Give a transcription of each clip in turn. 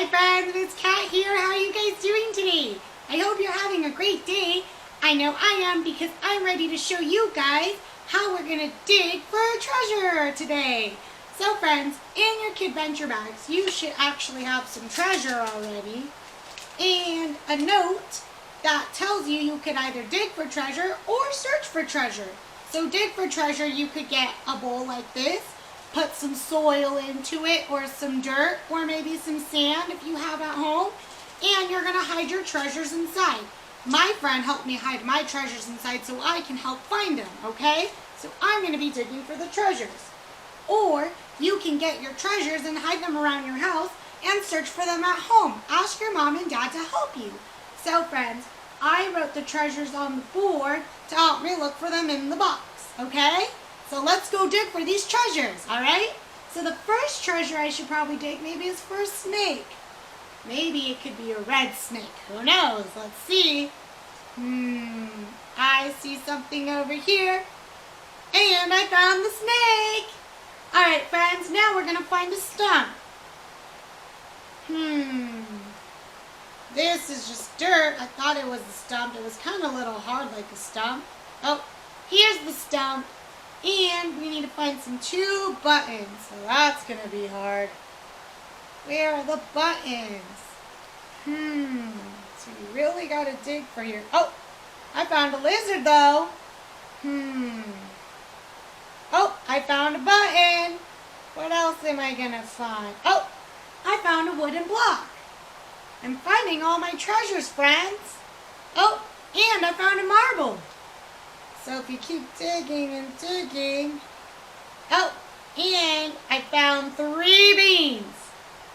Hi friends, it's Kat here. How are you guys doing today? I hope you're having a great day. I know I am because I'm ready to show you guys how we're going to dig for a treasure today. So friends, in your kidventure bags, you should actually have some treasure already and a note that tells you could either dig for treasure or search for treasure. So dig for treasure, you could get a bowl like this, put some soil into it or some dirt or maybe some sand if you have at home, and you're going to hide your treasures inside. My friend helped me hide my treasures inside so I can help find them, okay? So I'm going to be digging for the treasures. Or you can get your treasures and hide them around your house and search for them at home. Ask your mom and dad to help you. So friends, I wrote the treasures on the board to help me look for them in the box, okay? So let's go dig for these treasures, alright? So the first treasure I should probably dig maybe is for a snake. Maybe it could be a red snake. Who knows? Let's see. I see something over here. And I found the snake. Alright friends, now we're going to find a stump. This is just dirt. I thought it was a stump. It was kind of a little hard like a stump. Oh, here's the stump. And we need to find some 2 buttons. So that's going to be hard. Where are the buttons? So you really got to dig for your... Oh, I found a lizard though. Oh, I found a button. What else am I going to find? Oh, I found a wooden block. I'm finding all my treasures, friends. Oh, and I found a marble. So if you keep digging and digging. Oh, and I found 3 beans.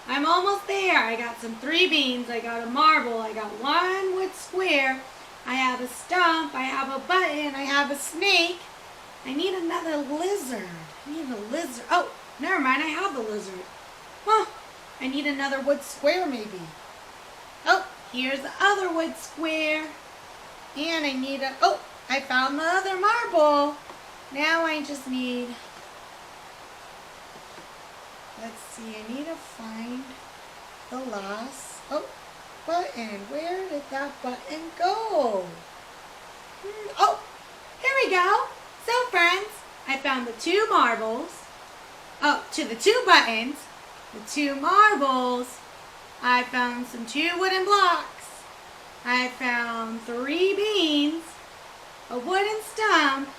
I'm almost there. I got some 3 beans. I got a marble. I got 1 wood square. I have a stump. I have a button. I have a snake. I need another lizard. I need a lizard. Oh, never mind. I have the lizard. Huh. I need another wood square maybe. Oh, here's the other wood square. And I need a... Oh, I found the other marble. Now I just need... Let's see. I need to find the last... Oh, button. Where did that button go? Oh, here we go. So friends, I found the 2 marbles. Oh, the 2 buttons. The 2 marbles. I found some 2 wooden blocks. I found 3 beans, a wooden stump,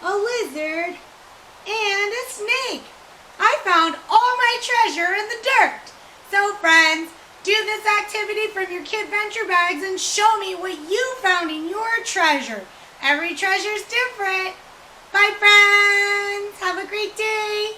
a lizard, and a snake. I found all my treasure in the dirt. So friends, do this activity from your kidventure bags and show me what you found in your treasure. Every treasure is different. Bye friends. Have a great day.